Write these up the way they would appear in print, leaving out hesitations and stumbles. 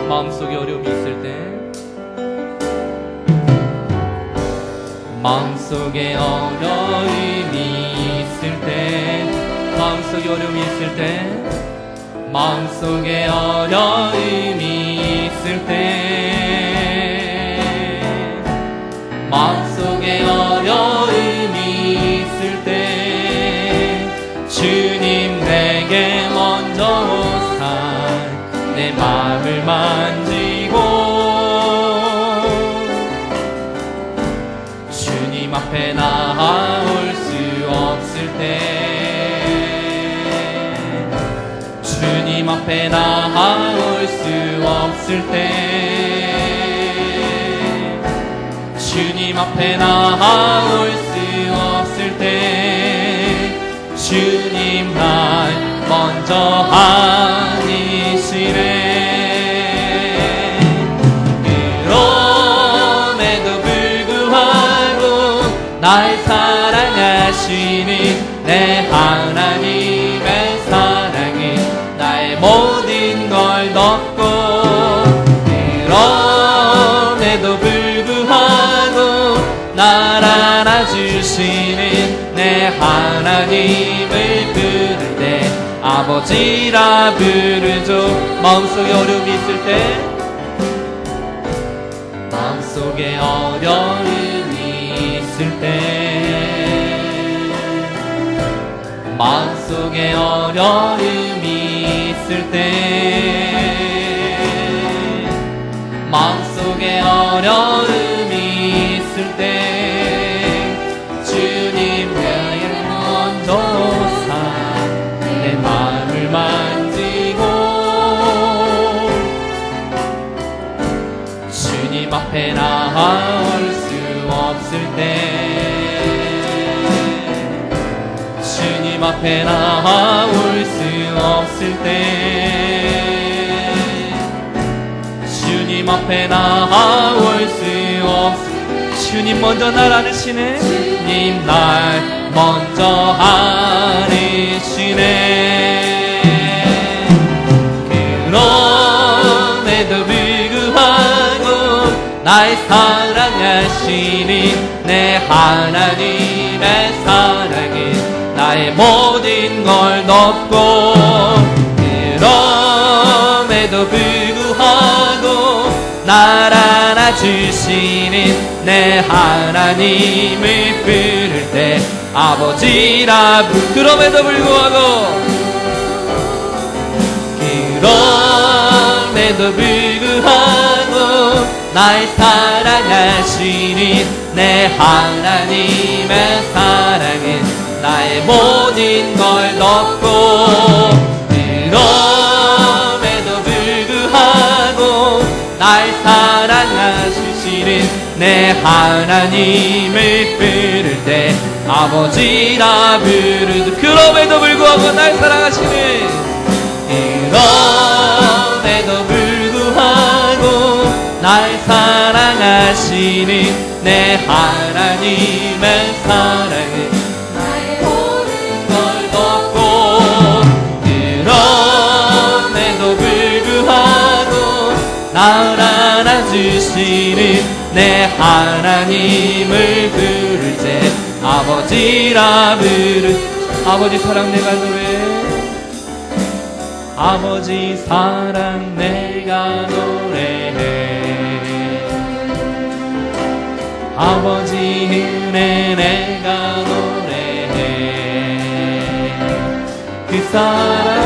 마음속에 어려움이 있을 때, 마음속에 어려움이 있을 때, 마음속에 어려움이 있을 때, 마음속에 어려움이 있을 때, 마음속에 어려움이 있을 때, 주님 내게 먼저 오사 내 마음을 만지고, 주님 앞에 나올 수 없을 때, 주님 앞에 나올 수 없을 때, 주님 앞에 나올 수 없을 때, 주님 날 먼저 아니시네. 그럼에도 불구하고 날 사랑하시는 내 하나님의 사랑이 나의 모든 걸 덮고, 그럼에도 불구하고 날 안아주시는 내 하나님을 부를 때 아버지라 부르죠. 마음속에 어려움이 있을 때, 마음속에 어려움이 있을 때, 마음속에 어려움이 있을 때, 마음속에 어려움이 있을 때, 주님 나의 먼저 오사 내 마음을 만지고, 주님 앞에 나올 수 없을 때, 주님 앞에 나올 수 없을 때, 주님 앞에 나올 수 없을 때, 주님 먼저 날 안으시네. 주님 날 먼저 안으시네. 그럼에도 불구하고 날 사랑하시는 내 하나님의 사랑이 나의 모든 걸 덮고, 그럼에도 불구하고 날 안아주시는 내 하나님을 부를 때 아버지라 그럼에도 불구하고, 그럼에도 불구하고 날 사랑하시는 내 하나님의 사랑은 나의 모든 걸 덮고, 그럼에도 불구하고 날 사랑하시는 내 하나님을 부를 때 아버지라 부르듯, 그럼에도 불구하고 날 사랑하시는, 그럼에도 불구하고 날 사랑하시는 내 하나님의 사랑은 나의 모든 걸 덮고, 그럼에도 불구하고 날 안아주시는 내 하나님을 부를 때 아버지라 부르. 아버지 사랑 내가 노래해, 아버지 사랑 내가 노래해, 아버지 은혜 내가 노래해. 그 사랑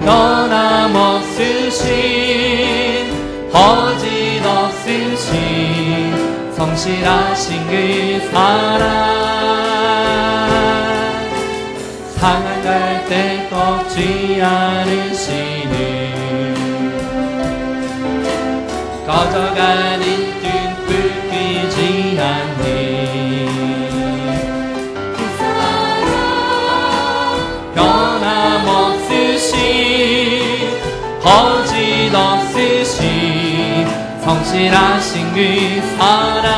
변함없으신 거짓없으신 성실하신 그 사랑, 상한 갈대 꺾지 않으시는, 꺼져가는 등불 끄지 않는 그 사랑, 변함없으신 거짓없으신 성실하신 그 사랑,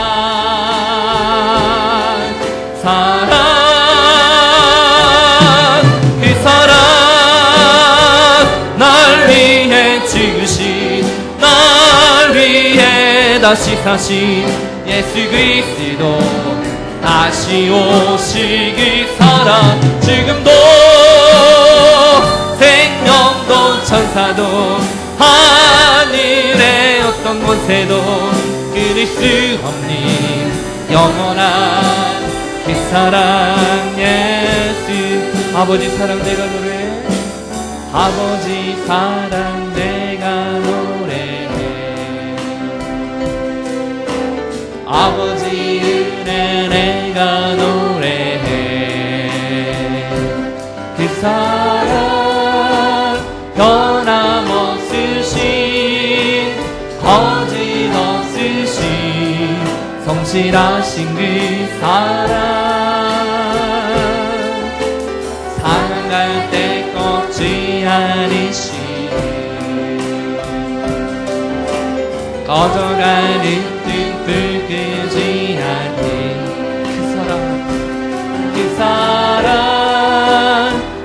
사랑, 그 사랑 날 위해 죽으신 다시 사신 예수 그리스도 다시 오시기 살아 지금도 생명도 천사도 하늘의 어떤 권세도 끊을 수 없는 영원한 그 사랑 예수 아버지 사랑 내가 노래해 아버지 사랑 내가 노래해 아버지 은혜 내가 노래해 그 사랑 변함없으신 거짓없으신 성실하신 그 사랑 사랑할 때 꺾지 않으신 꺼져가는 등불 끄지 않는 그 사랑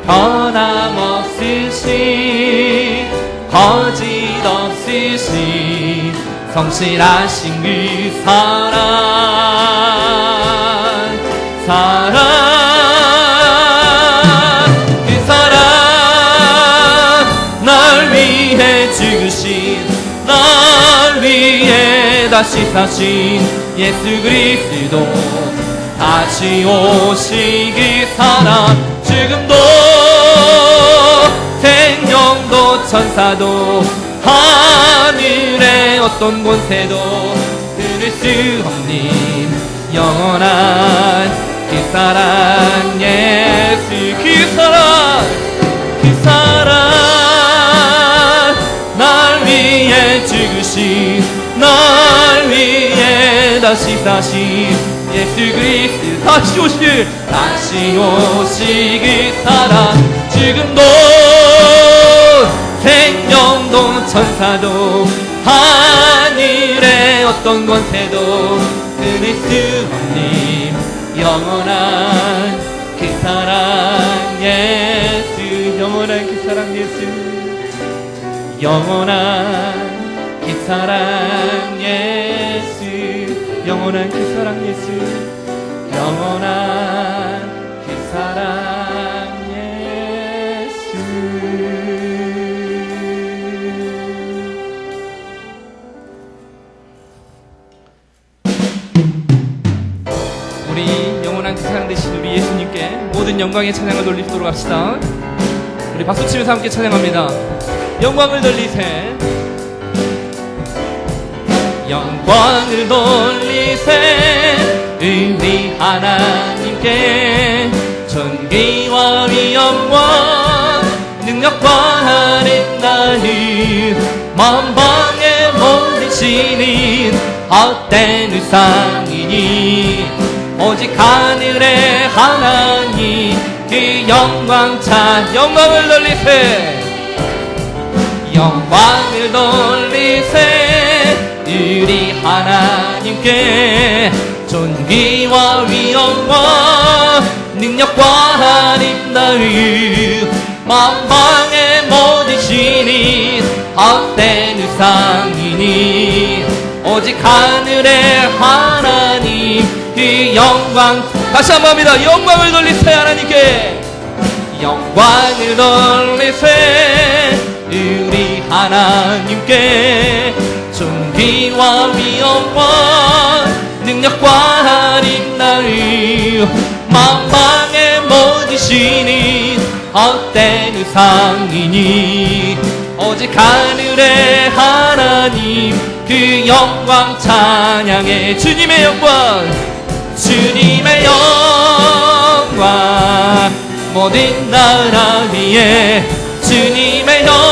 변함없으신 거짓없으신 성실하신 그 사랑 그 사랑 날 위해 죽으신 날 위해 다시 사신 예수 그리스도 다시 오시기 사랑 지금도 생명도 천사도 하늘의 어떤 권세도 끊을 수 없는 영원한 그 사랑 예수 그 사랑 날 위해 죽으신 날 위해 다시 사신 예수 그리스도 다시 오시기 사랑 지금도 생명도 천사도 하늘의 어떤 권세도 끊을 수 없는 영원한 그 사랑 예수 영원한 그 사랑 예수 영원한 그 사랑 예수 영원한 그 사랑 예수 영원한 그 사랑 예수 우리 영원한 그 사랑 되신 우리 예수님께 모든 영광의 찬양을 돌리도록 합시다. 우리 박수치면서 함께 찬양합니다. 영광을 돌리세 영광을 돌리세 우리 하나님께 존귀와 위엄과 능력과 아름다움 만방에 모르시는 헛된 우상이니 오직 하늘의 하나님 그 영광 영광을 돌리세 영광을 돌리세 우리 하나님께 존귀와 위엄과 능력과 아름다움 만방에 모르시는 헛된 우상이니 오직 하늘의 하나님 그 영광 다시 한번 합니다. 영광을 돌리세 하나님께 영광을 돌리세 우리 하나님께 존귀와 위엄과 능력과 아름다움 만방에 모르시는 헛된 우상이니 오직 하늘의 하나님 그 영광 찬양해 주님의 영광 주님의 영광 모든 나라 위에 주님의 영광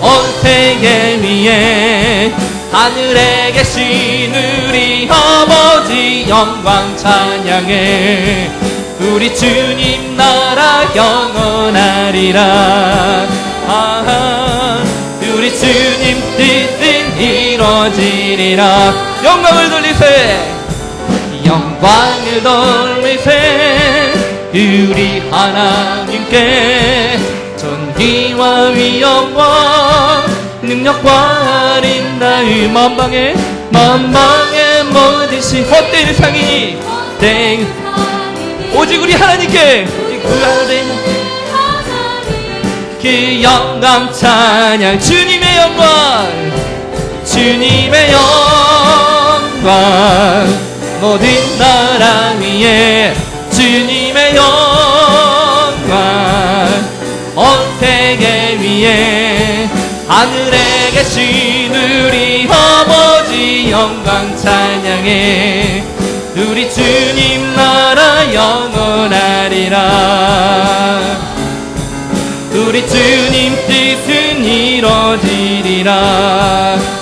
온 세계 위에 하늘에 계신 우리 아버지 영광 찬양해 우리 주님 나라 영원하리라 우리 주님 뜻은 이루어지리라 영광을 돌리세 영광을 돌리세 우리 하나님께 존귀와 위엄과 능력과 아름다움 만방의 모든 시 헛된 상이니 오직 우리 하나님께 그 영광 찬양 주님의 영광 모든 나라 위에 주님의 영광 온 세계 위에 하늘에 계신 우리 아버지 영광 찬양해 우리 주님 나라 영원하리라 우리 주님 뜻은 이루어지리라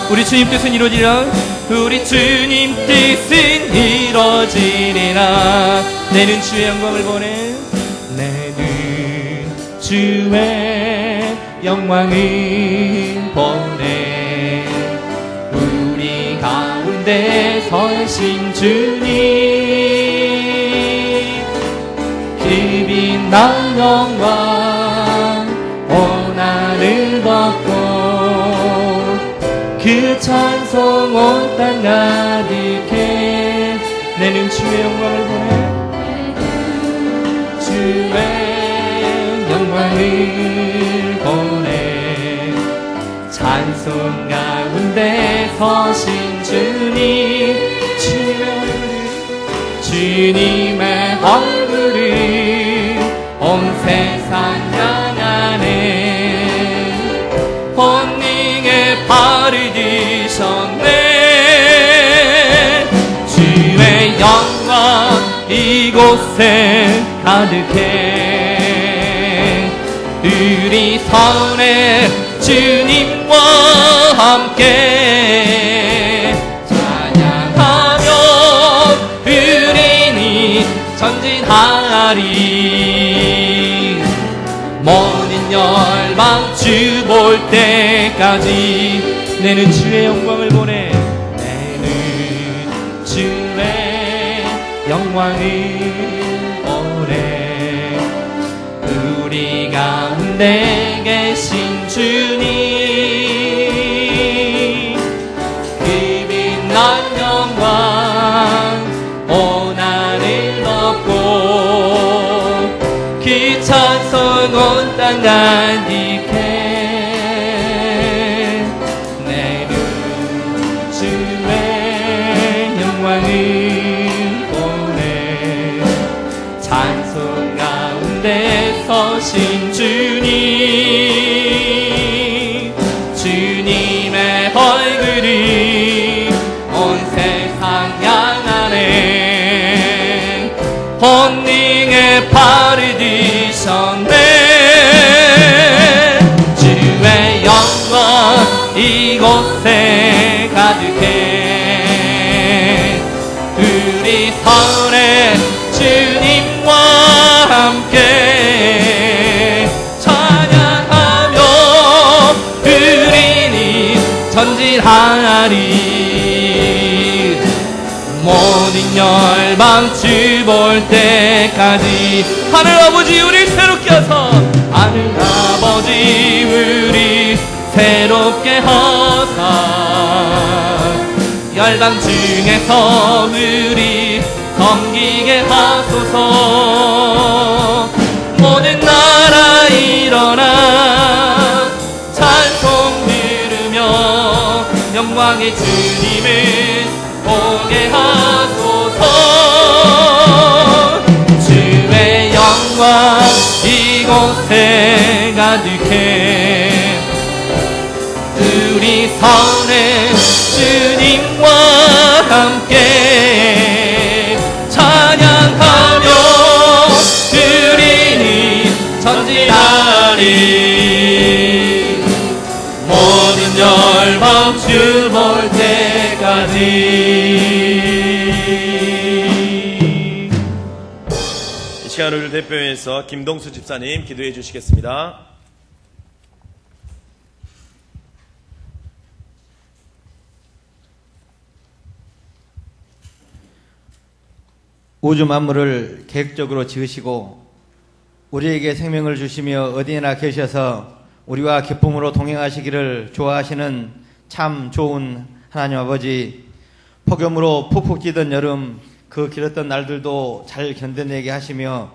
우리 주님 뜻은 이루어지리라 우리 주님 뜻은 이루어지리라 내는 주의 영광을 보내 내는 주의 영광을 보내 우리 가운데 서신 주님 그 빛난 영광 온 하늘 덮고 그 찬송 온 땅 가득해 내는 주의 영광을 보내 주의 영광을 보내 찬송 가운데 서신 주님의 얼굴을 온 세상 향하네 본능의 발을 드셨네 주의 영광 이곳에 가득해 우리 선에 주님과 함께 찬양하며 우리는 전진하리 모든 열방 주 볼 때까지 내는 주의 영광을 보내 내는 주의 영광을 보내 우리 가운데 계신 주님 그 빛난 영광 온 하늘 덮고 그 찬송 온 땅 가득해 내는 주의 영광을 보내 찬송 가운데 서신 주님의 얼굴이 온 세상 향하네 본능의 발을 드셨네 주의 영광 이곳에 가득해 우리 선에 주님과 함께 찬양하며 우리는 전진하리 모든 열방 주 볼 때까지 하늘 아버지 우리 새롭게 하사 하늘 아버지 우리 새롭게 하사 열방 중에서 우리 섬기게 하소서 모든 나라 일어나 찬송 들으며 영광의 주님을 보게 하소서 주의 영광 이곳에 가득해 우리 선에 주님과 함께 찬양하며 우리는 전진하리 모든 열방 주 볼 때까지 이 시간을 대표해서 김동수 집사님 기도해 주시겠습니다. 우주 만물을 계획적으로 지으시고 우리에게 생명을 주시며 어디에나 계셔서 우리와 기쁨으로 동행하시기를 좋아하시는 참 좋은 하나님 아버지, 폭염으로 푹푹 찌던 여름, 그 길었던 날들도 잘 견뎌내게 하시며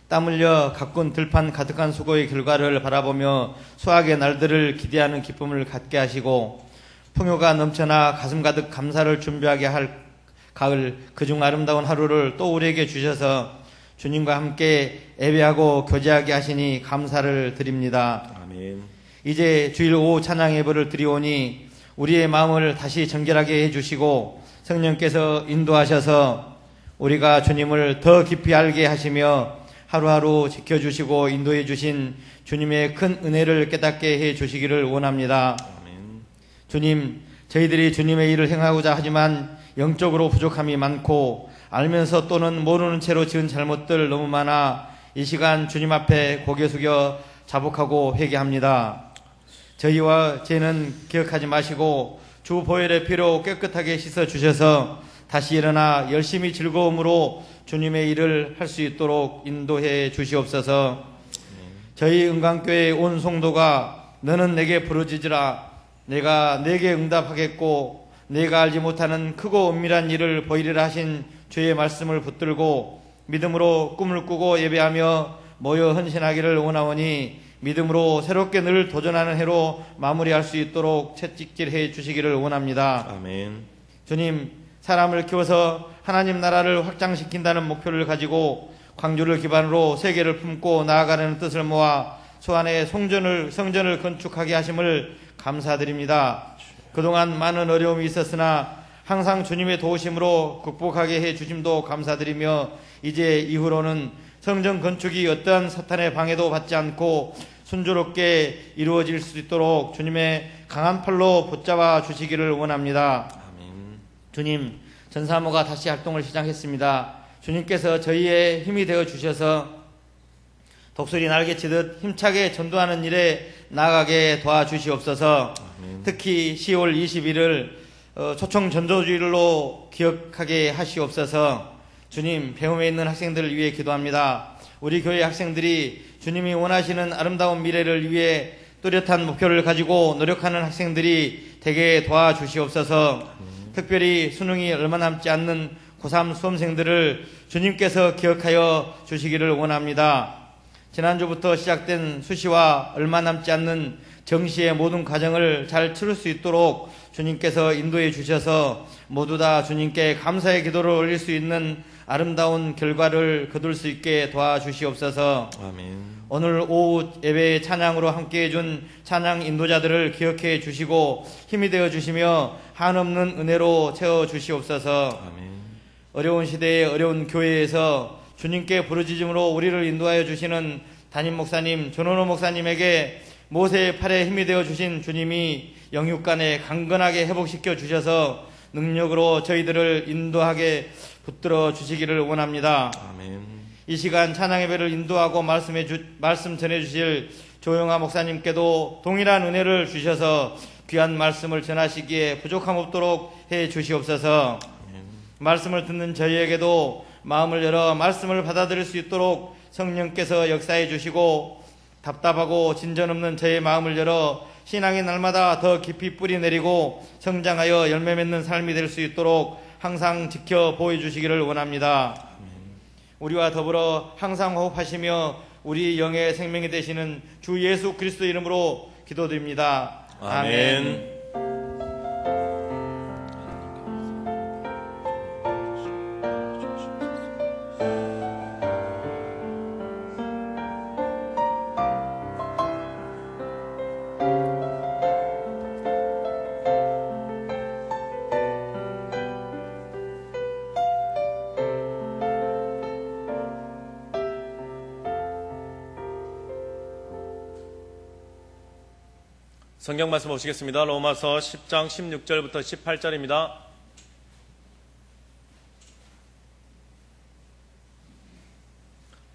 땀 흘려 가꾼 들판 가득한 수고의 결과를 바라보며 수확의 날들을 기대하는 기쁨을 갖게 하시고 풍요가 넘쳐나 가슴 가득 감사를 준비하게 할 가을, 그중 아름다운 하루를 또 우리에게 주셔서 주님과 함께 예배하고 교제하게 하시니 감사를 드립니다. 아멘. 이제 주일 오후 찬양 예배를 드리오니 우리의 마음을 다시 정결하게 해주시고 성령께서 인도하셔서 우리가 주님을 더 깊이 알게 하시며 하루하루 지켜주시고 인도해 주신 주님의 큰 은혜를 깨닫게 해 주시기를 원합니다. 아멘. 주님, 저희들이 주님의 일을 행하고자 하지만 영적으로 부족함이 많고 알면서 또는 모르는 채로 지은 잘못들 너무 많아 이 시간 주님 앞에 고개 숙여 자복하고 회개합니다. 저희와 죄는 기억하지 마시고 주 보혈의 피로 깨끗하게 씻어 주셔서 다시 일어나 열심히 즐거움으로 주님의 일을 할 수 있도록 인도해 주시옵소서. 저희 은광교회 온 성도가 너는 내게 부르짖으라, 내가 내게 응답하겠고 내가 알지 못하는 크고 은밀한 일을 보이리라 하신 주의 말씀을 붙들고 믿음으로 꿈을 꾸고 예배하며 모여 헌신하기를 원하오니 믿음으로 새롭게 늘 도전하는 해로 마무리할 수 있도록 채찍질해 주시기를 원합니다. 아멘. 주님, 사람을 키워서 하나님 나라를 확장시킨다는 목표를 가지고 광주를 기반으로 세계를 품고 나아가는 뜻을 모아 소안의 성전을 건축하게 하심을 감사드립니다. 그동안 많은 어려움이 있었으나 항상 주님의 도우심으로 극복하게 해 주심도 감사드리며 이제 이후로는 성전 건축이 어떠한 사탄의 방해도 받지 않고 순조롭게 이루어질 수 있도록 주님의 강한 팔로 붙잡아 주시기를 원합니다. 아멘. 주님, 전사모가 다시 활동을 시작했습니다. 주님께서 저희의 힘이 되어 주셔서 독수리 날개치듯 힘차게 전도하는 일에 나아가게 도와주시옵소서. 특히 10월 20일을 초청 전도주일로 기억하게 하시옵소서. 주님, 배움에 있는 학생들을 위해 기도합니다. 우리 교회 학생들이 주님이 원하시는 아름다운 미래를 위해 뚜렷한 목표를 가지고 노력하는 학생들이 되게 도와주시옵소서. 특별히 수능이 얼마 남지 않는 고3 수험생들을 주님께서 기억하여 주시기를 원합니다. 지난주부터 시작된 수시와 얼마 남지 않는 정시의 모든 과정을 잘 치를 수 있도록 주님께서 인도해 주셔서 모두 다 주님께 감사의 기도를 올릴 수 있는 아름다운 결과를 거둘 수 있게 도와주시옵소서. 아멘. 오늘 오후 예배 찬양으로 함께해 준 찬양 인도자들을 기억해 주시고 힘이 되어 주시며 한없는 은혜로 채워 주시옵소서. 아멘. 어려운 시대에 어려운 교회에서 주님께 부르짖음으로 우리를 인도하여 주시는 담임 목사님 전원호 목사님에게 모세의 팔에 힘이 되어 주신 주님이 영육간에 강건하게 회복시켜 주셔서 능력으로 저희들을 인도하게 붙들어 주시기를 원합니다. 아멘. 이 시간 찬양 예배를 인도하고 말씀 전해 주실 조영아 목사님께도 동일한 은혜를 주셔서 귀한 말씀을 전하시기에 부족함 없도록 해 주시옵소서. 말씀을 듣는 저희에게도 마음을 열어 말씀을 받아들일 수 있도록 성령께서 역사해 주시고 답답하고 진전 없는 저의 마음을 열어 신앙이 날마다 더 깊이 뿌리 내리고 성장하여 열매 맺는 삶이 될 수 있도록 항상 지켜 보여주시기를 원합니다. 우리와 더불어 항상 호흡하시며 우리 영의 생명이 되시는 주 예수 그리스도 이름으로 기도드립니다. 아멘. 성경 말씀 보시겠습니다. 로마서 10장 16절부터 18절입니다.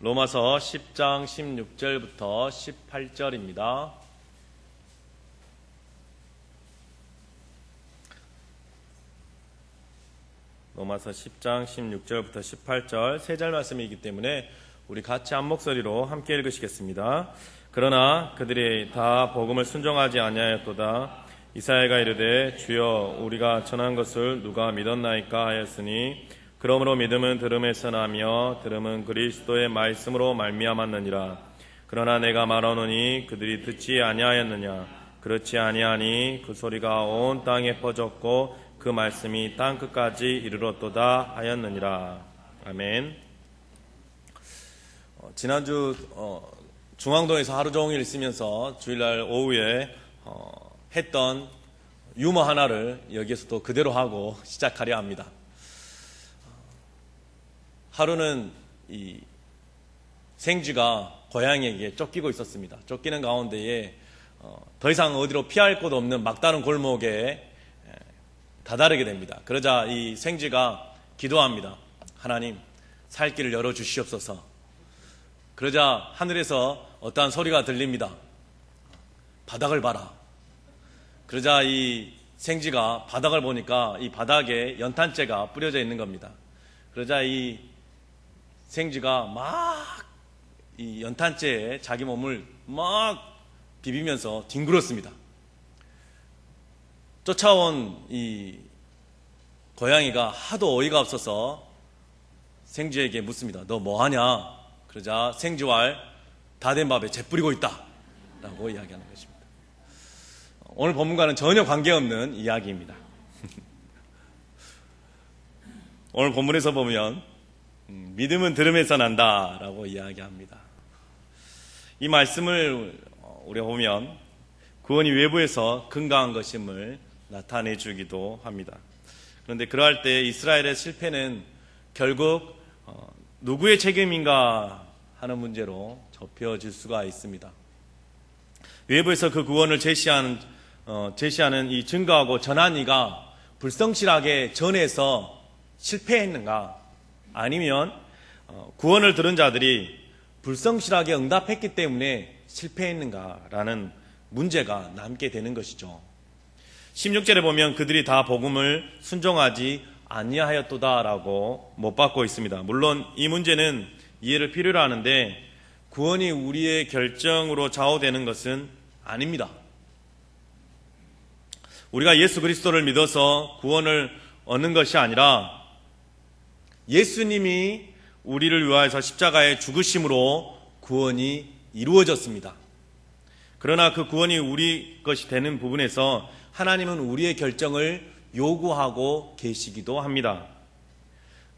로마서 10장 16절부터 18절입니다. 로마서 10장 16절부터 18절 세 절 말씀이기 때문에 우리 같이 한 목소리로 함께 읽으시겠습니다. 그러나 그들이 다 복음을 순종하지 아니하였도다. 이사야가 이르되 주여 우리가 전한 것을 누가 믿었나이까 하였으니 그러므로 믿음은 들음에서 나며 들음은 그리스도의 말씀으로 말미암았느니라. 그러나 내가 말하노니 그들이 듣지 아니하였느냐. 그렇지 아니하니 그 소리가 온 땅에 퍼졌고 그 말씀이 땅 끝까지 이르렀도다 하였느니라. 아멘. 지난주 중앙동에서 하루 종일 있으면서 주일날 오후에 했던 유머 하나를 여기에서도 그대로 하고 시작하려 합니다. 하루는 이 생쥐가 고양이에게 쫓기고 있었습니다. 쫓기는 가운데에 더 이상 어디로 피할 곳 없는 막다른 골목에 다다르게 됩니다. 그러자 이 생쥐가 기도합니다. 하나님, 살 길을 열어주시옵소서. 그러자 하늘에서 어떠한 소리가 들립니다. 바닥을 봐라. 그러자 이 생쥐가 바닥을 보니까 이 바닥에 연탄재가 뿌려져 있는 겁니다. 그러자 이 생쥐가 막 이 연탄재에 자기 몸을 막 비비면서 뒹굴었습니다. 쫓아온 이 고양이가 하도 어이가 없어서 생쥐에게 묻습니다. 너 뭐하냐? 그러자 생쥐왈 다 된 밥에 재 뿌리고 있다 라고 이야기하는 것입니다. 오늘 본문과는 전혀 관계없는 이야기입니다. 오늘 본문에서 보면 믿음은 들음에서 난다 라고 이야기합니다. 이 말씀을 우리가 보면 구원이 외부에서 근거한 것임을 나타내 주기도 합니다. 그런데 그러할 때 이스라엘의 실패는 결국 누구의 책임인가 하는 문제로 좁혀질 수가 있습니다. 외부에서 그 구원을 제시하는 이 증거하고 전한 이가 불성실하게 전해서 실패했는가, 아니면 구원을 들은 자들이 불성실하게 응답했기 때문에 실패했는가라는 문제가 남게 되는 것이죠. 16절에 보면 그들이 다 복음을 순종하지 아니하였도다라고 못 받고 있습니다. 물론 이 문제는 이해를 필요로 하는데 구원이 우리의 결정으로 좌우되는 것은 아닙니다. 우리가 예수 그리스도를 믿어서 구원을 얻는 것이 아니라 예수님이 우리를 위하여서 십자가에 죽으심으로 구원이 이루어졌습니다. 그러나 그 구원이 우리 것이 되는 부분에서 하나님은 우리의 결정을 요구하고 계시기도 합니다.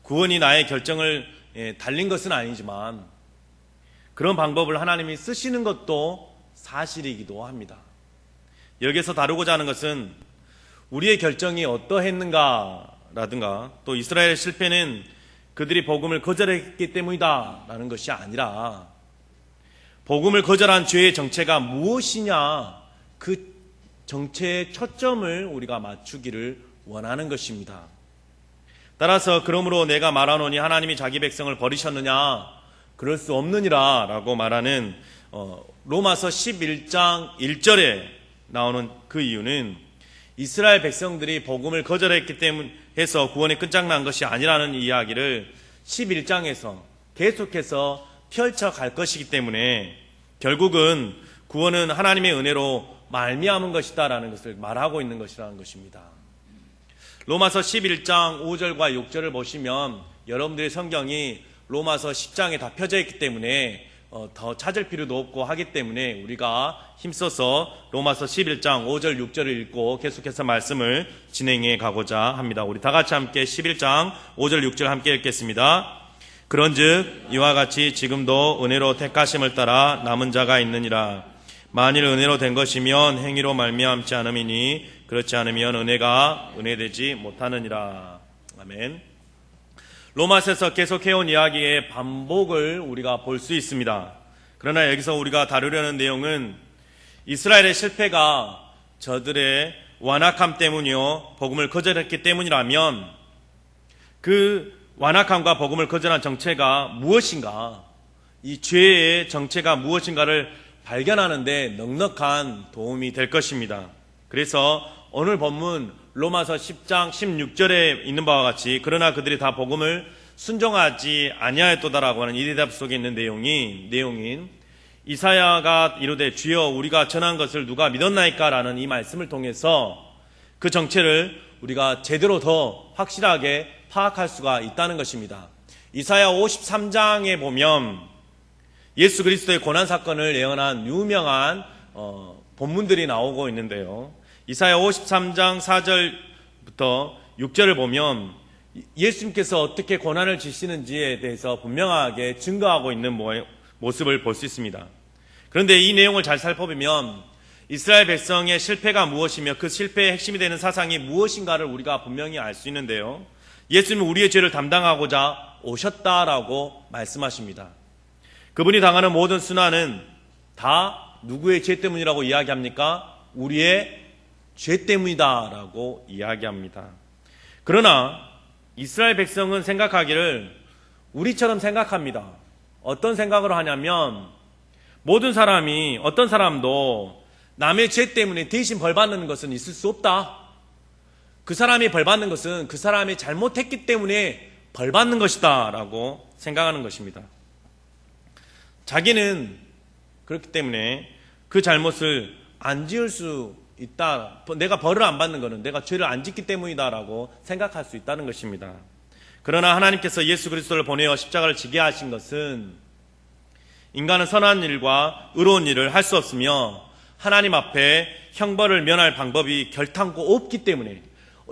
구원이 나의 결정을 달린 것은 아니지만 그런 방법을 하나님이 쓰시는 것도 사실이기도 합니다. 여기서 다루고자 하는 것은 우리의 결정이 어떠했는가라든가 또 이스라엘의 실패는 그들이 복음을 거절했기 때문이다 라는 것이 아니라 복음을 거절한 죄의 정체가 무엇이냐, 그 정체의 초점을 우리가 맞추기를 원하는 것입니다. 따라서 그러므로 내가 말하노니 하나님이 자기 백성을 버리셨느냐, 그럴 수 없느니라 라고 말하는 로마서 11장 1절에 나오는 그 이유는 이스라엘 백성들이 복음을 거절했기 때문에 해서 구원이 끝장난 것이 아니라는 이야기를 11장에서 계속해서 펼쳐갈 것이기 때문에 결국은 구원은 하나님의 은혜로 말미암은 것이다 라는 것을 말하고 있는 것이라는 것입니다. 로마서 11장 5절과 6절을 보시면 여러분들의 성경이 로마서 10장에 다 펴져 있기 때문에 더 찾을 필요도 없고 하기 때문에 우리가 힘써서 로마서 11장 5절 6절을 읽고 계속해서 말씀을 진행해 가고자 합니다. 우리 다 같이 함께 11장 5절 6절 함께 읽겠습니다. 그런즉 이와 같이 지금도 은혜로 택하심을 따라 남은 자가 있느니라. 만일 은혜로 된 것이면 행위로 말미암지 않음이니 그렇지 않으면 은혜가 은혜되지 못하느니라. 아멘. 로마서에서 계속해온 이야기의 반복을 우리가 볼 수 있습니다. 그러나 여기서 우리가 다루려는 내용은 이스라엘의 실패가 저들의 완악함 때문이요 복음을 거절했기 때문이라면 그 완악함과 복음을 거절한 정체가 무엇인가, 이 죄의 정체가 무엇인가를 발견하는 데 넉넉한 도움이 될 것입니다. 그래서 오늘 본문 로마서 10장 16절에 있는 바와 같이 그러나 그들이 다 복음을 순종하지 아니하였도다라고 하는 이 대답 속에 있는 내용인 이사야가 이르되 주여 우리가 전한 것을 누가 믿었나이까라는 이 말씀을 통해서 그 정체를 우리가 제대로 더 확실하게 파악할 수가 있다는 것입니다. 이사야 53장에 보면 예수 그리스도의 고난 사건을 예언한 유명한 본문들이 나오고 있는데요. 이사야 53장 4절부터 6절을 보면 예수님께서 어떻게 고난을 지시는지에 대해서 분명하게 증거하고 있는 모습을 볼 수 있습니다. 그런데 이 내용을 잘 살펴보면 이스라엘 백성의 실패가 무엇이며 그 실패의 핵심이 되는 사상이 무엇인가를 우리가 분명히 알 수 있는데요. 예수님은 우리의 죄를 담당하고자 오셨다라고 말씀하십니다. 그분이 당하는 모든 순환은 다 누구의 죄 때문이라고 이야기합니까? 우리의 죄 때문이다라고 이야기합니다. 그러나 이스라엘 백성은 생각하기를 우리처럼 생각합니다. 어떤 생각을 하냐면 모든 사람이 어떤 사람도 남의 죄 때문에 대신 벌받는 것은 있을 수 없다. 그 사람이 벌받는 것은 그 사람이 잘못했기 때문에 벌받는 것이다 라고 생각하는 것입니다. 자기는 그렇기 때문에 그 잘못을 안 지을 수 있다. 내가 벌을 안 받는 것은 내가 죄를 안 짓기 때문이다 라고 생각할 수 있다는 것입니다. 그러나 하나님께서 예수 그리스도를 보내어 십자가를 지게 하신 것은 인간은 선한 일과 의로운 일을 할 수 없으며 하나님 앞에 형벌을 면할 방법이 결탄코 없기 때문에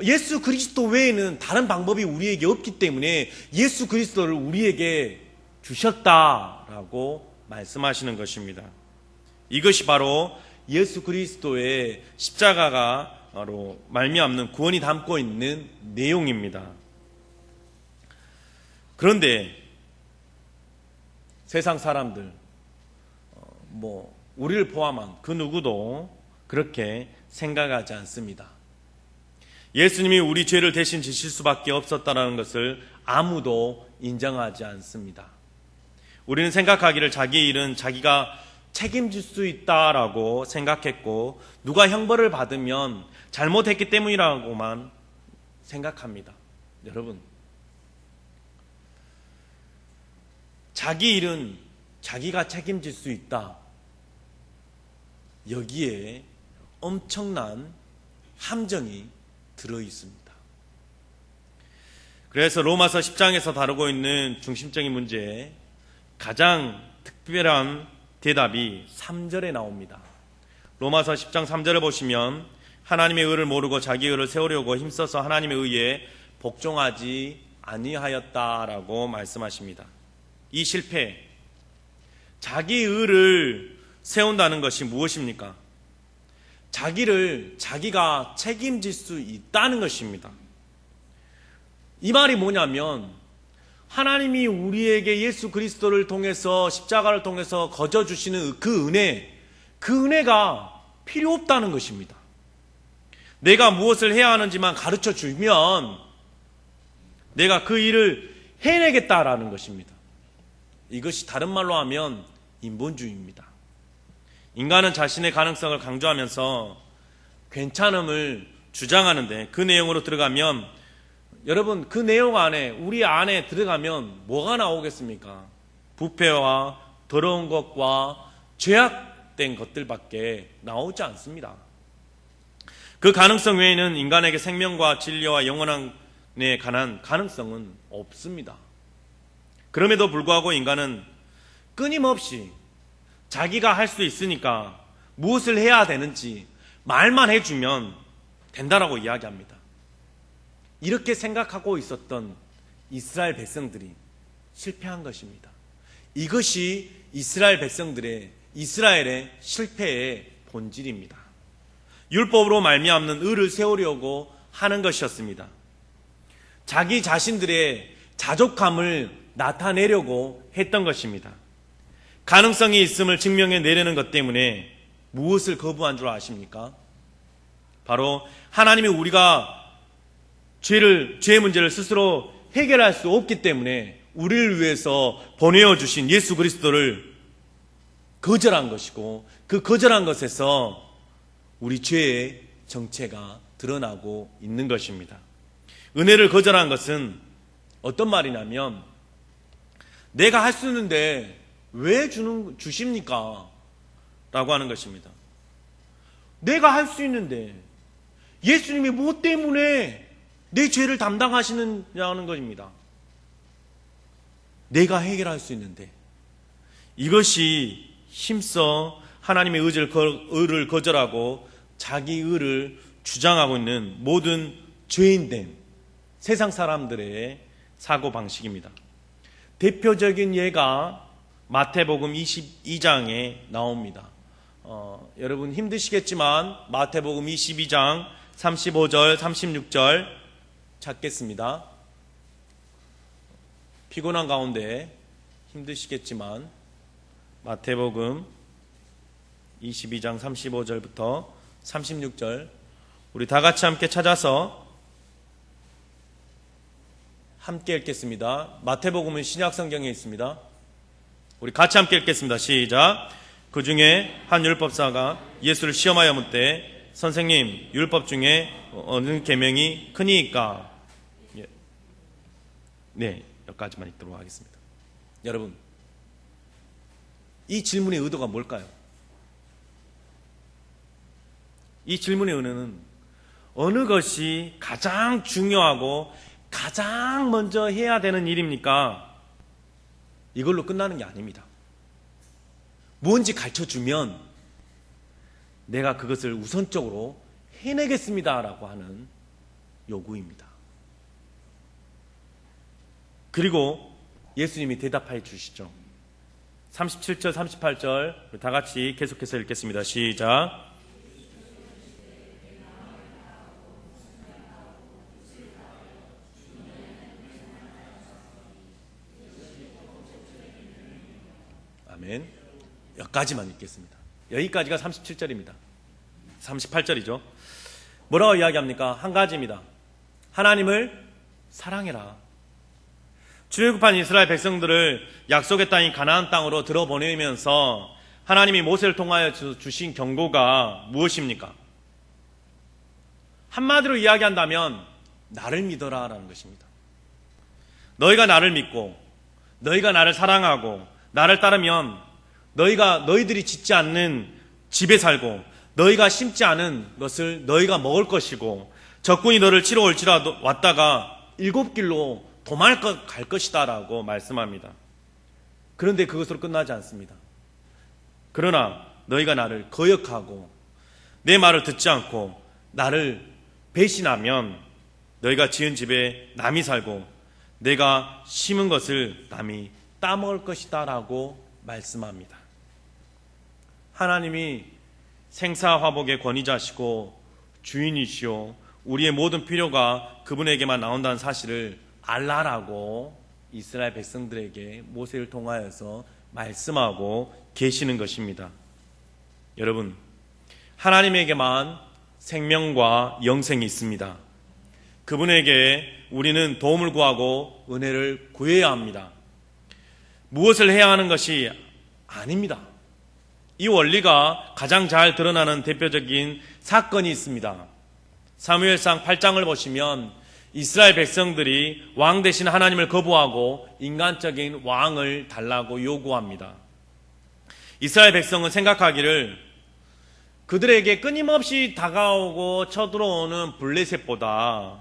예수 그리스도 외에는 다른 방법이 우리에게 없기 때문에 예수 그리스도를 우리에게 주셨다라고 말씀하시는 것입니다. 이것이 바로 예수 그리스도의 십자가가 바로 말미암는 구원이 담고 있는 내용입니다. 그런데 세상 사람들, 우리를 포함한 그 누구도 그렇게 생각하지 않습니다. 예수님이 우리 죄를 대신 지실 수밖에 없었다는 것을 아무도 인정하지 않습니다. 우리는 생각하기를 자기 일은 자기가 책임질 수 있다라고 생각했고 누가 형벌을 받으면 잘못했기 때문이라고만 생각합니다. 여러분, 자기 일은 자기가 책임질 수 있다. 여기에 엄청난 함정이 들어 있습니다. 그래서 로마서 10장에서 다루고 있는 중심적인 문제에 가장 특별한 대답이 3절에 나옵니다. 로마서 10장 3절을 보시면 하나님의 의를 모르고 자기 의를 세우려고 힘써서 하나님의 의에 복종하지 아니하였다라고 말씀하십니다. 이 실패, 자기 의를 세운다는 것이 무엇입니까? 자기를 자기가 책임질 수 있다는 것입니다. 이 말이 뭐냐면 하나님이 우리에게 예수 그리스도를 통해서 십자가를 통해서 거저 주시는 그 은혜가 필요 없다는 것입니다. 내가 무엇을 해야 하는지만 가르쳐 주면 내가 그 일을 해내겠다라는 것입니다. 이것이 다른 말로 하면 인본주의입니다. 인간은 자신의 가능성을 강조하면서 괜찮음을 주장하는데 그 내용으로 들어가면 여러분 그 내용 안에 우리 안에 들어가면 뭐가 나오겠습니까? 부패와 더러운 것과 죄악된 것들밖에 나오지 않습니다. 그 가능성 외에는 인간에게 생명과 진리와 영원함에 관한 가능성은 없습니다. 그럼에도 불구하고 인간은 끊임없이 자기가 할 수 있으니까 무엇을 해야 되는지 말만 해주면 된다라고 이야기합니다. 이렇게 생각하고 있었던 이스라엘 백성들이 실패한 것입니다. 이것이 이스라엘의 실패의 본질입니다. 율법으로 말미암는 의를 세우려고 하는 것이었습니다. 자기 자신들의 자족함을 나타내려고 했던 것입니다. 가능성이 있음을 증명해 내려는 것 때문에 무엇을 거부한 줄 아십니까? 바로 하나님이 우리가 죄의 문제를 스스로 해결할 수 없기 때문에 우리를 위해서 보내어 주신 예수 그리스도를 거절한 것이고 그 거절한 것에서 우리 죄의 정체가 드러나고 있는 것입니다. 은혜를 거절한 것은 어떤 말이냐면 내가 할 수 있는데 왜 주십니까? 라고 하는 것입니다. 내가 할 수 있는데 예수님이 뭐 때문에 내 죄를 담당하시느냐는 것입니다. 내가 해결할 수 있는데 이것이 힘써 하나님의 의를 거절하고 자기 의를 주장하고 있는 모든 죄인된 세상 사람들의 사고방식입니다. 대표적인 예가 마태복음 22장에 나옵니다. 여러분 힘드시겠지만 마태복음 22장 35절 36절 찾겠습니다. 피곤한 가운데 힘드시겠지만 마태복음 22장 35절부터 36절 우리 다 같이 함께 찾아서 함께 읽겠습니다. 마태복음은 신약성경에 있습니다. 우리 같이 함께 읽겠습니다. 시작. 그 중에 한 율법사가 예수를 시험하여 묻되 선생님 율법 중에 어느 계명이 크니까? 네, 여기까지만 읽도록 하겠습니다. 여러분, 이 질문의 의도가 뭘까요? 이 질문의 의도는 어느 것이 가장 중요하고 가장 먼저 해야 되는 일입니까? 이걸로 끝나는 게 아닙니다. 뭔지 가르쳐주면 내가 그것을 우선적으로 해내겠습니다라고 하는 요구입니다. 그리고 예수님이 대답해 주시죠. 37절 38절 다 같이 계속해서 읽겠습니다. 시작. 아멘. 여기까지만 읽겠습니다. 여기까지가 37절입니다. 38절이죠. 뭐라고 이야기합니까? 한 가지입니다. 하나님을 사랑해라. 출애굽한 이스라엘 백성들을 약속의 땅인 가나안 땅으로 들어보내면서 하나님이 모세를 통하여 주신 경고가 무엇입니까? 한마디로 이야기한다면 나를 믿어라 라는 것입니다. 너희가 나를 믿고 너희가 나를 사랑하고 나를 따르면 너희들이 짓지 않는 집에 살고 너희가 심지 않은 것을 너희가 먹을 것이고 적군이 너를 치러 올지라도 왔다가 7길로 도망갈 것이다 라고 말씀합니다. 그런데 그것으로 끝나지 않습니다. 그러나 너희가 나를 거역하고 내 말을 듣지 않고 나를 배신하면 너희가 지은 집에 남이 살고 내가 심은 것을 남이 따먹을 것이다 라고 말씀합니다. 하나님이 생사화복의 권위자시고 주인이시오 우리의 모든 필요가 그분에게만 나온다는 사실을 알라라고 이스라엘 백성들에게 모세를 통하여서 말씀하고 계시는 것입니다. 여러분, 하나님에게만 생명과 영생이 있습니다. 그분에게 우리는 도움을 구하고 은혜를 구해야 합니다. 무엇을 해야 하는 것이 아닙니다. 이 원리가 가장 잘 드러나는 대표적인 사건이 있습니다. 사무엘상 8장을 보시면 이스라엘 백성들이 왕 대신 하나님을 거부하고 인간적인 왕을 달라고 요구합니다. 이스라엘 백성은 생각하기를 그들에게 끊임없이 다가오고 쳐들어오는 블레셋보다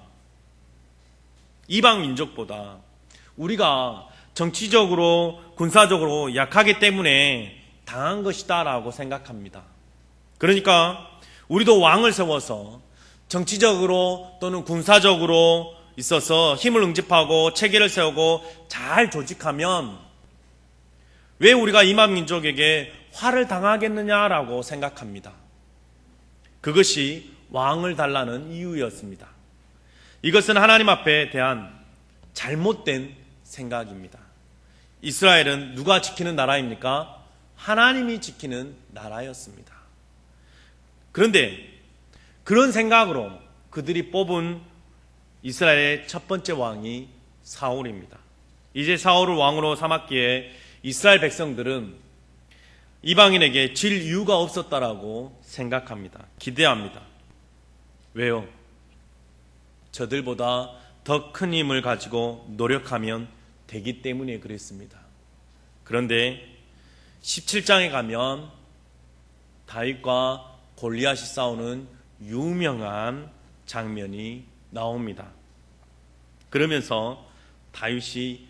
이방 민족보다 우리가 정치적으로 군사적으로 약하기 때문에 당한 것이다 라고 생각합니다. 그러니까 우리도 왕을 세워서 정치적으로 또는 군사적으로 있어서 힘을 응집하고 체계를 세우고 잘 조직하면 왜 우리가 이방 민족에게 화를 당하겠느냐라고 생각합니다. 그것이 왕을 달라는 이유였습니다. 이것은 하나님 앞에 대한 잘못된 생각입니다. 이스라엘은 누가 지키는 나라입니까? 하나님이 지키는 나라였습니다. 그런데 그런 생각으로 그들이 뽑은 이스라엘의 첫 번째 왕이 사울입니다. 이제 사울을 왕으로 삼았기에 이스라엘 백성들은 이방인에게 질 이유가 없었다라고 생각합니다. 기대합니다. 왜요? 저들보다 더 큰 힘을 가지고 노력하면 되기 때문에 그랬습니다. 그런데 17장에 가면 다윗과 골리앗이 싸우는 유명한 장면이 나옵니다. 그러면서 다윗이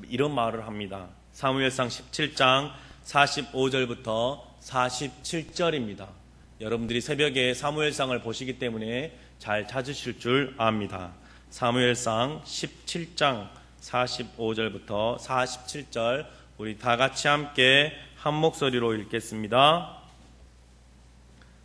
이런 말을 합니다. 사무엘상 17장 45절부터 47절입니다. 여러분들이 새벽에 사무엘상을 보시기 때문에 잘 찾으실 줄 압니다. 사무엘상 17장 45절부터 47절 우리 다 같이 함께 한 목소리로 읽겠습니다.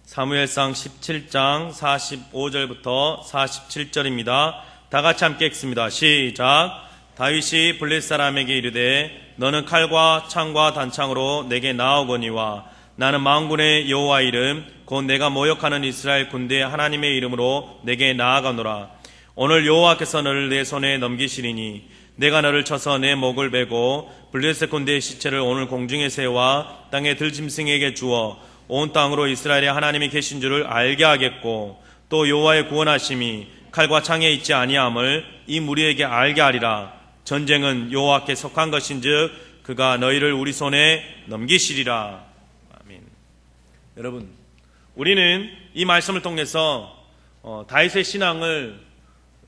사무엘상 17장 45절부터 47절입니다. 다 같이 함께 읽습니다. 시작. 다윗이 블레셋 사람에게 이르되 너는 칼과 창과 단창으로 내게 나아오거니와 나는 만군의 여호와 이름 곧 내가 모욕하는 이스라엘 군대 하나님의 이름으로 내게 나아가노라. 오늘 여호와께서 너를 내 손에 넘기시리니 내가 너를 쳐서 내 목을 베고 블레셋 군대의 시체를 오늘 공중에 세워 땅의 들짐승에게 주어 온 땅으로 이스라엘의 하나님이 계신 줄을 알게 하겠고 또 여호와의 구원하심이 칼과 창에 있지 아니함을 이 무리에게 알게 하리라. 전쟁은 여호와께 속한 것인즉 그가 너희를 우리 손에 넘기시리라. 아멘. 여러분, 우리는 이 말씀을 통해서 다윗의 신앙을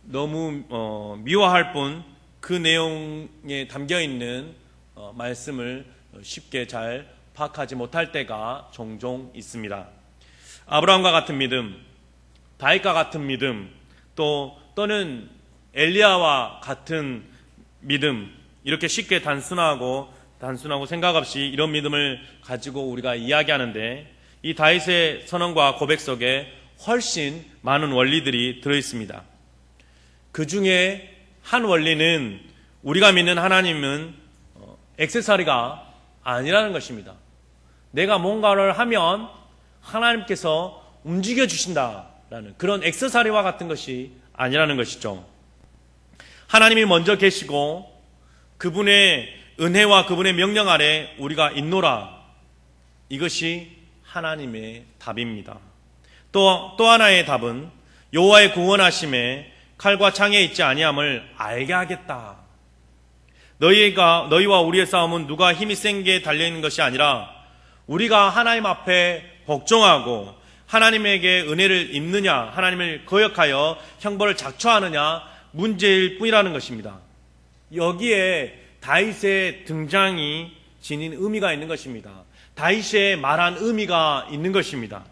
너무 미워할 뿐 그 내용에 담겨있는 말씀을 쉽게 잘 파악하지 못할 때가 종종 있습니다. 아브라함과 같은 믿음, 다윗과 같은 믿음, 또는 엘리야와 같은 믿음, 이렇게 쉽게 단순하고 생각 없이 이런 믿음을 가지고 우리가 이야기하는데 이 다윗의 선언과 고백 속에 훨씬 많은 원리들이 들어있습니다. 그 중에 한 원리는 우리가 믿는 하나님은 액세서리가 아니라는 것입니다. 내가 뭔가를 하면 하나님께서 움직여 주신다라는 그런 액세서리와 같은 것이 아니라는 것이죠. 하나님이 먼저 계시고 그분의 은혜와 그분의 명령 아래 우리가 있노라. 이것이 하나님의 답입니다. 또 하나의 답은 여호와의 구원하심에 칼과 창에 있지 아니함을 알게 하겠다. 너희와 우리의 싸움은 누가 힘이 센 게 달려있는 것이 아니라 우리가 하나님 앞에 복종하고 하나님에게 은혜를 입느냐, 하나님을 거역하여 형벌을 작초하느냐 문제일 뿐이라는 것입니다. 여기에 다윗의 등장이 지닌 의미가 있는 것입니다. 다윗의 말한 의미가 있는 것입니다.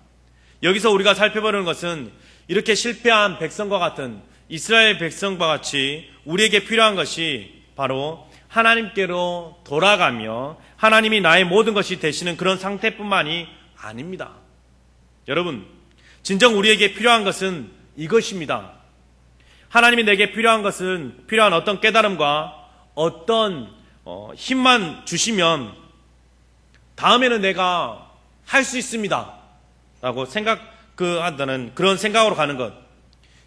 여기서 우리가 살펴보는 것은 이렇게 실패한 백성과 같은 이스라엘 백성과 같이 우리에게 필요한 것이 바로 하나님께로 돌아가며 하나님이 나의 모든 것이 되시는 그런 상태뿐만이 아닙니다. 여러분, 진정 우리에게 필요한 것은 이것입니다. 하나님이 내게 필요한 어떤 깨달음과 어떤 힘만 주시면 다음에는 내가 할 수 있습니다 라고 한다는 그런 생각으로 가는 것,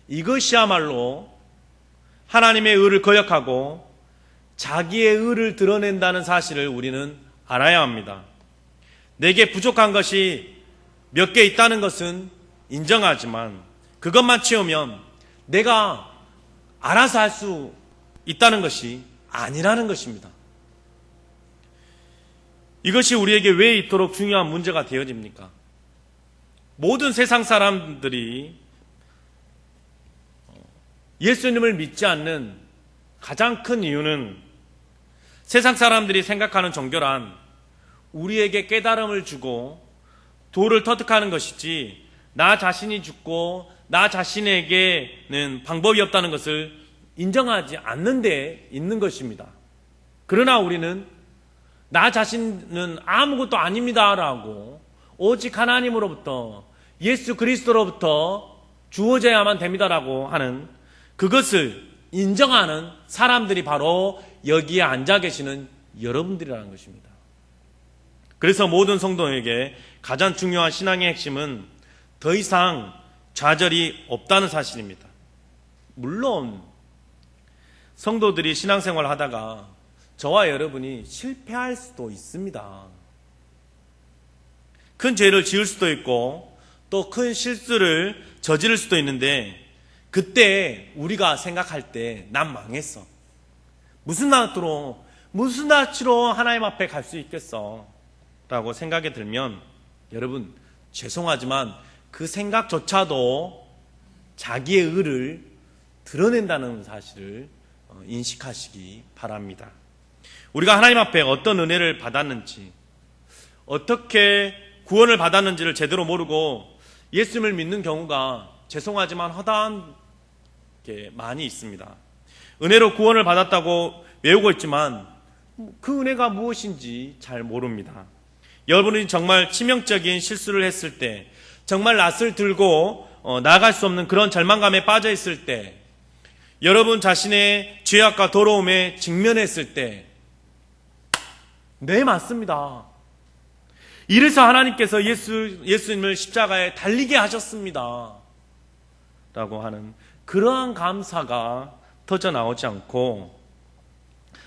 이것이야말로 하나님의 의를 거역하고 자기의 의를 드러낸다는 사실을 우리는 알아야 합니다. 내게 부족한 것이 몇 개 있다는 것은 인정하지만 그것만 채우면 내가 알아서 할 수 있다는 것이 아니라는 것입니다. 이것이 우리에게 왜 이토록 중요한 문제가 되어집니까? 모든 세상 사람들이 예수님을 믿지 않는 가장 큰 이유는 세상 사람들이 생각하는 종교란 우리에게 깨달음을 주고 도를 터득하는 것이지 나 자신이 죽고 나 자신에게는 방법이 없다는 것을 인정하지 않는 데 있는 것입니다. 그러나 우리는 나 자신은 아무것도 아닙니다라고 오직 하나님으로부터 예수 그리스도로부터 주어져야만 됩니다라고 하는 그것을 인정하는 사람들이 바로 여기에 앉아 계시는 여러분들이라는 것입니다. 그래서 모든 성도에게 가장 중요한 신앙의 핵심은 더 이상 좌절이 없다는 사실입니다. 물론 성도들이 신앙생활을 하다가 저와 여러분이 실패할 수도 있습니다. 큰 죄를 지을 수도 있고 또 큰 실수를 저지를 수도 있는데 그때 우리가 생각할 때 난 망했어. 무슨 낯으로 하나님 앞에 갈 수 있겠어? 라고 생각이 들면 여러분 죄송하지만 그 생각조차도 자기의 의를 드러낸다는 사실을 인식하시기 바랍니다. 우리가 하나님 앞에 어떤 은혜를 받았는지, 어떻게 구원을 받았는지를 제대로 모르고 예수님을 믿는 경우가 죄송하지만 허다한 게 많이 있습니다. 은혜로 구원을 받았다고 외우고 있지만 그 은혜가 무엇인지 잘 모릅니다. 여러분이 정말 치명적인 실수를 했을 때, 정말 낯을 들고 나아갈 수 없는 그런 절망감에 빠져 있을 때, 여러분 자신의 죄악과 더러움에 직면했을 때, 네, 맞습니다. 이래서 하나님께서 예수님을 십자가에 달리게 하셨습니다. 라고 하는 그러한 감사가 터져 나오지 않고,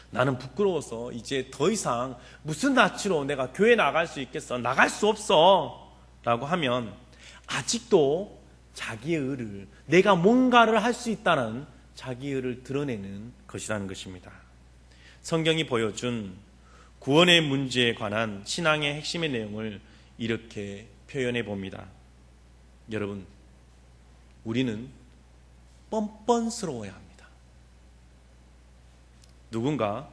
나는 부끄러워서 이제 더 이상 무슨 낯으로 내가 교회 나갈 수 있겠어? 나갈 수 없어. 라고 하면 아직도 자기의 의를, 내가 뭔가를 할 수 있다는 자기의 의를 드러내는 것이라는 것입니다. 성경이 보여준 구원의 문제에 관한 신앙의 핵심의 내용을 이렇게 표현해 봅니다. 여러분, 우리는 뻔뻔스러워야 합니다. 누군가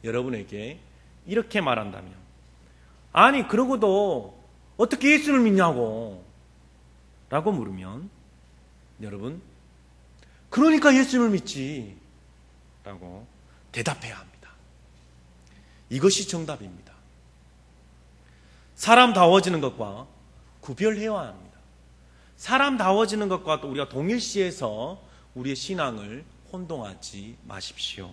여러분에게 이렇게 말한다면, 아니 그러고도 어떻게 예수를 믿냐고 라고 물으면, 여러분, 그러니까 예수를 믿지 라고 대답해야 합니다. 이것이 정답입니다. 사람다워지는 것과 구별해야 합니다. 사람다워지는 것과 또 우리가 동일시해서 우리의 신앙을 혼동하지 마십시오.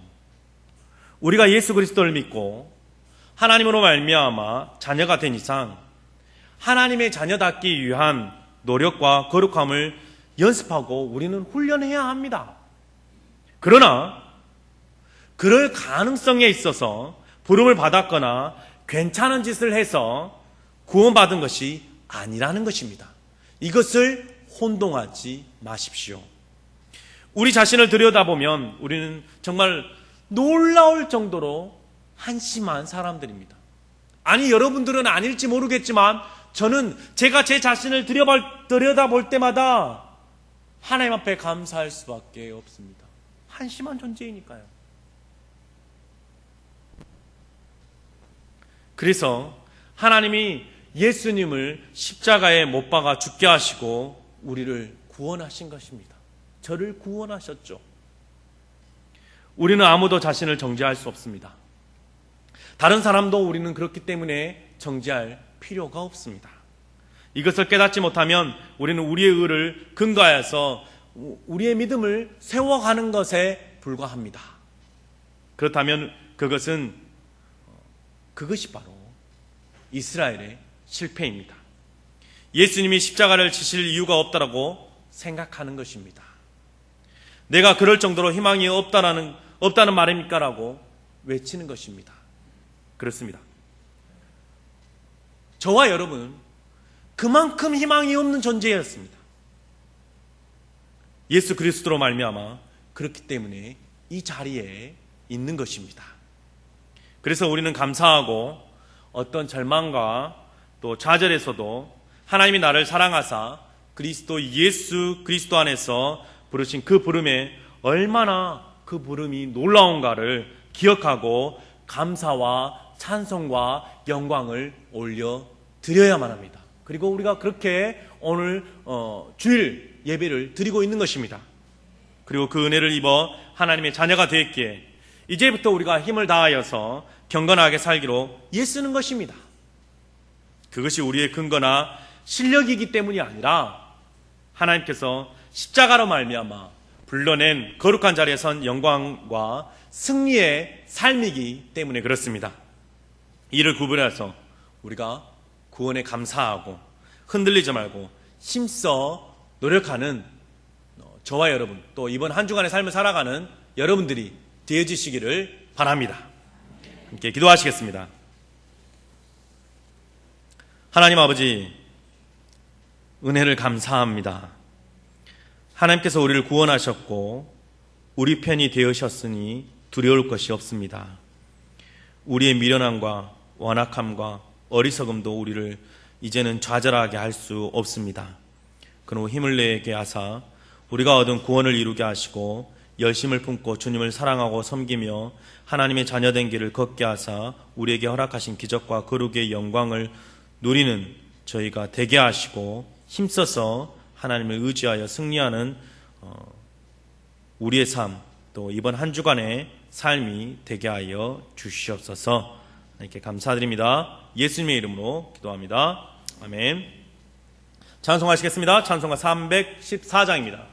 우리가 예수 그리스도를 믿고 하나님으로 말미암아 자녀가 된 이상 하나님의 자녀답기 위한 노력과 거룩함을 연습하고 우리는 훈련해야 합니다. 그러나 그럴 가능성에 있어서 부름을 받았거나 괜찮은 짓을 해서 구원받은 것이 아니라는 것입니다. 이것을 혼동하지 마십시오. 우리 자신을 들여다보면 우리는 정말 놀라울 정도로 한심한 사람들입니다. 아니, 여러분들은 아닐지 모르겠지만 저는 제가 제 자신을 들여다볼 때마다 하나님 앞에 감사할 수밖에 없습니다. 한심한 존재이니까요. 그래서 하나님이 예수님을 십자가에 못 박아 죽게 하시고 우리를 구원하신 것입니다. 저를 구원하셨죠. 우리는 아무도 자신을 정죄할 수 없습니다. 다른 사람도 우리는 그렇기 때문에 정죄할 필요가 없습니다. 이것을 깨닫지 못하면 우리는 우리의 의를 근거하여서 우리의 믿음을 세워가는 것에 불과합니다. 그렇다면 그것이 바로 이스라엘의 실패입니다. 예수님이 십자가를 지실 이유가 없다라고 생각하는 것입니다. 내가 그럴 정도로 희망이 없다는 말입니까? 라고 외치는 것입니다. 그렇습니다. 저와 여러분은 그만큼 희망이 없는 존재였습니다. 예수 그리스도로 말미암아 그렇기 때문에 이 자리에 있는 것입니다. 그래서 우리는 감사하고 어떤 절망과 또 좌절에서도 하나님이 나를 사랑하사 예수 그리스도 안에서 부르신 그 부름에 얼마나 그 부름이 놀라운가를 기억하고 감사와 찬송과 영광을 올려드려야만 합니다. 그리고 우리가 그렇게 오늘 주일 예배를 드리고 있는 것입니다. 그리고 그 은혜를 입어 하나님의 자녀가 되었기에 이제부터 우리가 힘을 다하여서 경건하게 살기로 애쓰는 것입니다. 그것이 우리의 근거나 실력이기 때문이 아니라 하나님께서 십자가로 말미암아 불러낸 거룩한 자리에 선 영광과 승리의 삶이기 때문에 그렇습니다. 이를 구분해서 우리가 구원에 감사하고 흔들리지 말고 힘써 노력하는 저와 여러분, 또 이번 한 주간의 삶을 살아가는 여러분들이 되어주시기를 바랍니다. 함께 기도하시겠습니다. 하나님 아버지, 은혜를 감사합니다. 하나님께서 우리를 구원하셨고 우리 편이 되으셨으니 두려울 것이 없습니다. 우리의 미련함과 완악함과 어리석음도 우리를 이제는 좌절하게 할 수 없습니다. 그는 힘을 내게 하사 우리가 얻은 구원을 이루게 하시고 열심을 품고 주님을 사랑하고 섬기며 하나님의 자녀된 길을 걷게 하사 우리에게 허락하신 기적과 거룩의 영광을 누리는 저희가 되게 하시고 힘써서 하나님을 의지하여 승리하는 우리의 삶, 또 이번 한 주간의 삶이 되게 하여 주시옵소서. 이렇게 감사드립니다. 예수님의 이름으로 기도합니다. 아멘. 찬송하시겠습니다. 찬송가 314장입니다.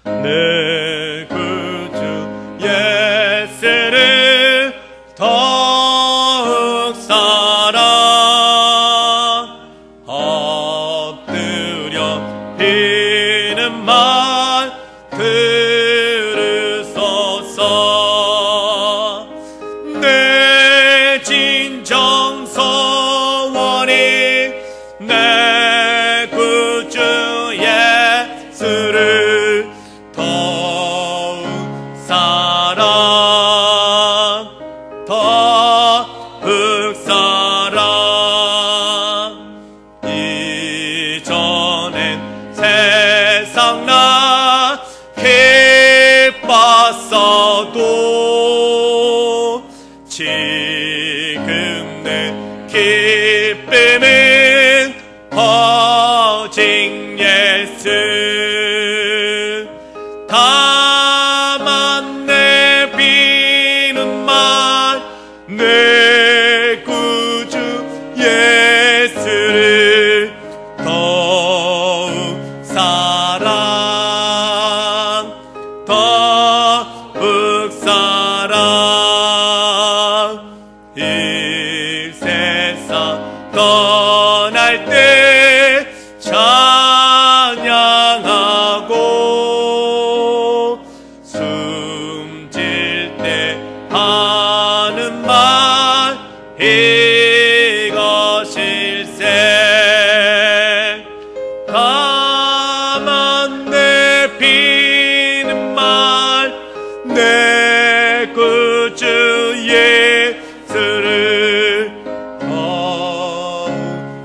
내 구주 예수를 더욱 사랑 엎드려 비는 말 들으소서. 내 진정 소원이 내 구주 예수를 더욱 사랑 이전엔 세상 나 기뻤어도 지금 내 기쁨은 오직 예수. 다만 내 비는 말 내 구주 예수를 더욱 사랑 이 세상 떠날 때 찬양하고 숨질 때 하는 말 이것일세. 다만 내 비는 말 내 구주 예수를 더욱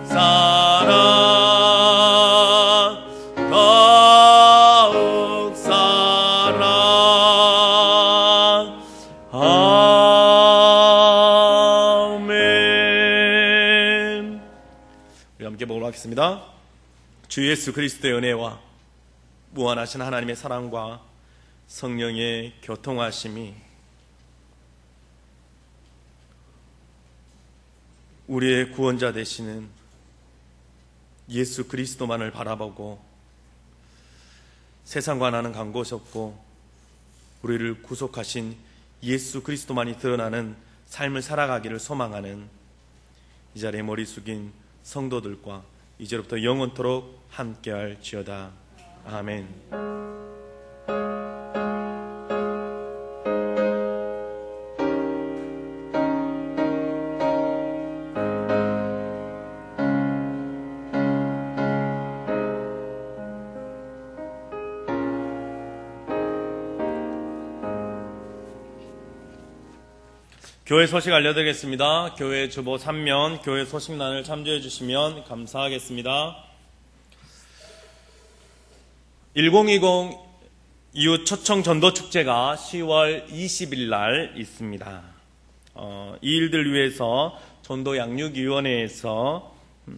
사랑 아멘. 우리 함께 먹으겠습니다. 주 예수 그리스도의 은혜와 무한하신 하나님의 사랑과 성령의 교통하심이 우리의 구원자 되시는 예수 그리스도만을 바라보고 세상과 나는 간곳없고 우리를 구속하신 예수 그리스도만이 드러나는 삶을 살아가기를 소망하는 이 자리에 머리 숙인 성도들과 이제부터 영원토록 함께할지어다. 아멘. 교회 소식 알려드리겠습니다. 교회 주보 3면 교회 소식란을 참조해 주시면 감사하겠습니다. 1020 이웃 초청 전도 축제가 10월 20일 날 있습니다. 이 일들 위해서 전도 양육위원회에서